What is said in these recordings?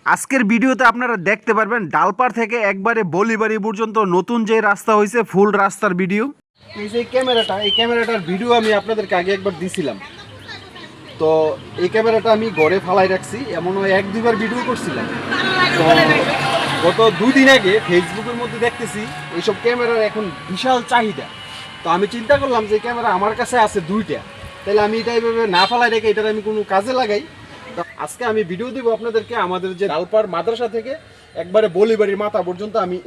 আজকের ভিডিওতে আপনারা দেখতে পারবেন ডালপাড় থেকে একবারে বলিবাড়ি পর্যন্ত নতুন যে রাস্তা হয়েছে ফুল রাস্তার ভিডিও। এই যে এই ক্যামেরাটার ভিডিও আমি আপনাদেরকে আগে একবার দিছিলাম। তো এই ক্যামেরাটা আমি ঘরে ফালাই রাখছি, এমনও 1-2বার ভিডিও করছিলাম। তো গত 2 দিন আগে ফেসবুকের মধ্যে দেখতেছি এইসব ক্যামেরার এখন বিশাল চাহিদা। তো আমি চিন্তা করলাম যে ক্যামেরা আমার কাছে আছে 2টা, তাহলে আমি এটা এইভাবে না ফালাই রেখে এটার আমি কোনো কাজে লাগাই। তো আজকে আমি ভিডিও দিব আপনাদেরকে আমাদের যে ডালপাড় মাদ্রাসা থেকে একবারে বলিবাড়ির মাথা পর্যন্ত আমি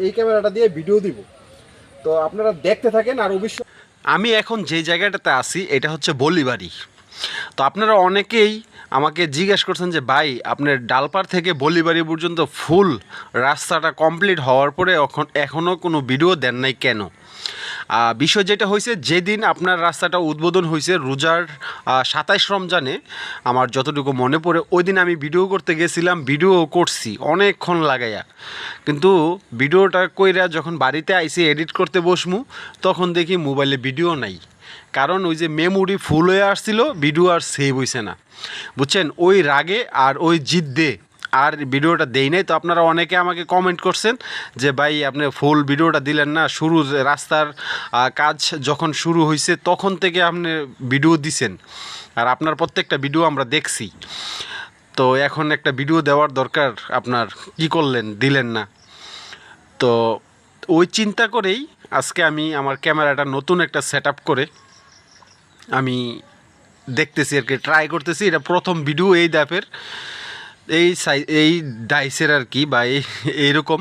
এই ক্যামেরাটা দিয়ে ভিডিও দিব। তো আপনারা দেখতে থাকেন। আর অবশ্যই আমি এখন যে জায়গাটাতে আছি এটা হচ্ছে বলিবাড়ি। তো আপনারা অনেকেই আমাকে জিজ্ঞেস করছেন যে ভাই আপনার ডালপাড় থেকে বলিবাড়ি পর্যন্ত ফুল রাস্তাটা কমপ্লিট হওয়ার পরে এখনও কোনো ভিডিও দেন নাই কেন? বিষয় যেটা হয়েছে, যেদিন আপনার রাস্তাটা উদ্বোধন হয়েছে রোজার 27 রমজানে, আমার যতটুকু মনে পড়ে ওই দিন আমি ভিডিও করতে গেছিলাম, ভিডিও করছি অনেকক্ষণ লাগাইয়া, কিন্তু ভিডিওটা কইরা যখন বাড়িতে আইসি এডিট করতে বসমু তখন দেখি মোবাইলে ভিডিও নাই। কারণ ওই যে মেমোরি ফুল হয়ে আসছিল, ভিডিও আর সেভ হয়েছে না, বুঝছেন? ওই রাগে আর ওই জিদ্দে আর ভিডিওটা দেই নাই। তো আপনারা অনেকে আমাকে কমেন্ট করছেন যে ভাই আপনি ফুল ভিডিওটা দিলেন না, শুরু রাস্তার কাজ যখন শুরু হয়েছে তখন থেকে আপনি ভিডিও দিছেন, আর আপনার প্রত্যেকটা ভিডিও আমরা দেখছি। তো এখন একটা ভিডিও দেওয়ার দরকার, আপনার কি করলেন, দিলেন না। তো ওই চিন্তা করেই আজকে আমি আমার ক্যামেরাটা নতুন একটা সেট আপ করে আমি দেখতেছি আর কি, ট্রাই করতেছি। এটা প্রথম ভিডিও এই দ্যাপের এই ডাইসের আর কি, বা এইরকম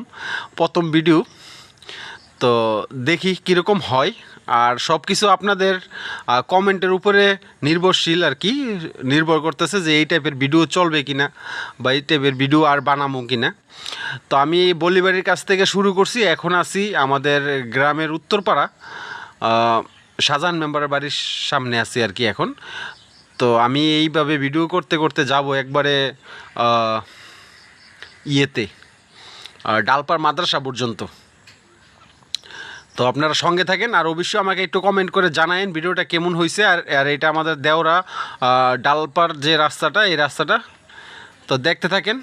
প্রথম ভিডিও। তো দেখি কীরকম হয়। আর সব কিছু আপনাদের কমেন্টের উপরে নির্ভরশীল আর কি, নির্ভর করতেছে যে এই টাইপের ভিডিও চলবে কিনা বা এই টাইপের ভিডিও আর বানাবো কিনা। তো আমি বলিবাড়ির কাছ থেকে শুরু করছি, এখন আছি আমাদের গ্রামের উত্তরপাড়া শাহজাহান মেম্বারের বাড়ির সামনে আছি আর কি এখন। তো আমি এইভাবে ভিডিও করতে করতে যাব একবারে ইয়েতে ডালপাড় মাদ্রাসা পর্যন্ত। তো আপনারা সঙ্গে থাকেন, আর অবশ্যই আমাকে একটু কমেন্ট করে জানায়েন ভিডিওটা কেমন হয়েছে। আর এটা আমাদের দেওরা ডালপাড় যে রাস্তাটা, এই রাস্তাটা তো দেখতে থাকেন।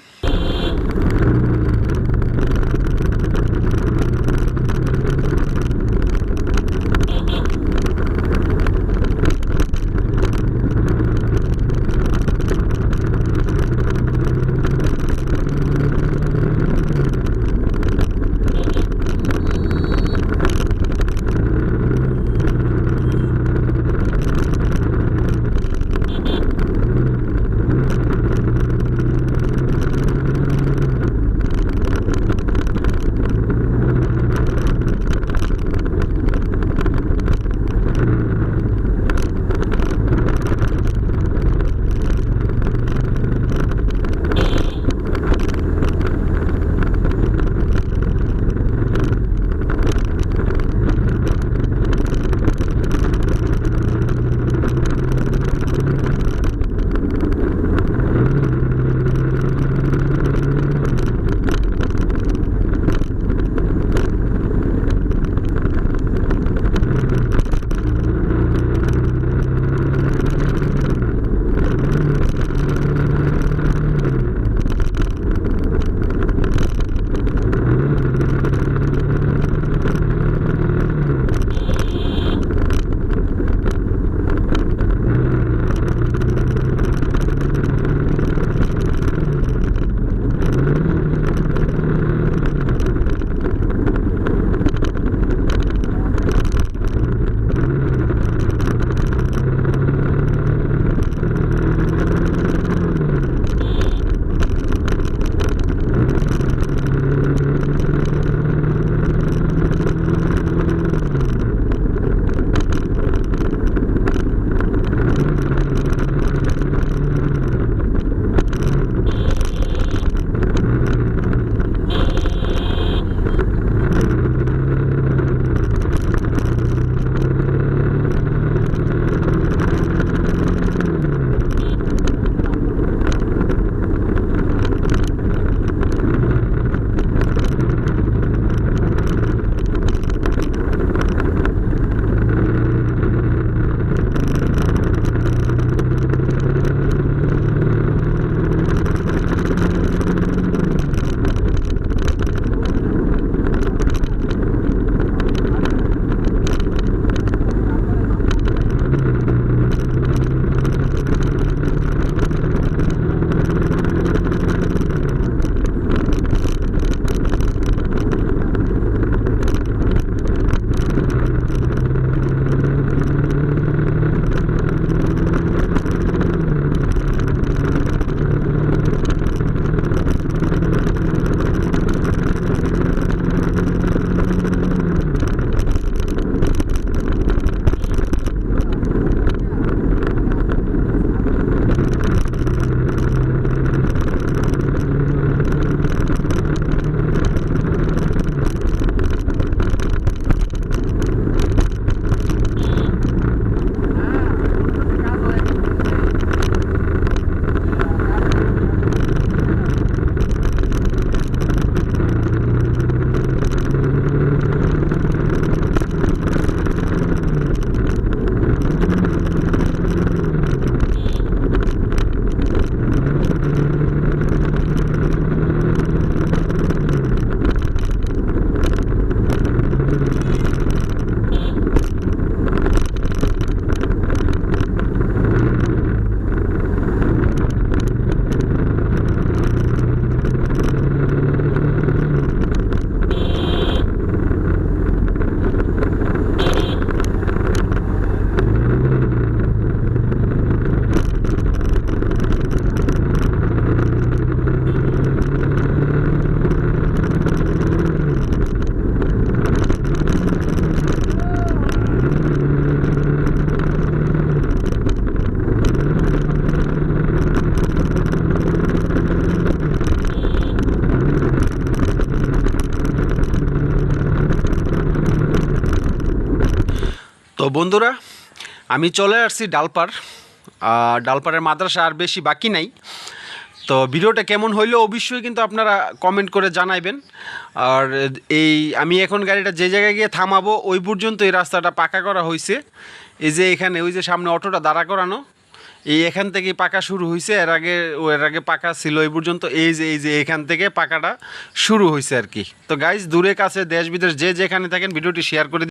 তো বন্ধুরা, আমি চলে আসছি ডালপার। ডালপাড়ের মাদ্রাসা আর বেশি বাকি নাই। তো ভিডিওটা কেমন হইলো অবশ্যই কিন্তু আপনারা কমেন্ট করে জানাইবেন। আর এই আমি এখন গাড়িটা যে জায়গায় গিয়ে থামাবো ওই পর্যন্ত এই রাস্তাটা পাকা করা হয়েছে। এই যে এখানে ওই যে সামনে অটোটা দাঁড়া করানো, এই এখান থেকেই পাকা শুরু হয়েছে। এর আগে পাকা ছিল এই পর্যন্ত। এই যে এখান থেকে পাকাটা শুরু হয়েছে আর কি। তো গাইজ, দূরে কাছে দেশ বিদেশ যে যেখানে থাকেন ভিডিওটি শেয়ার করে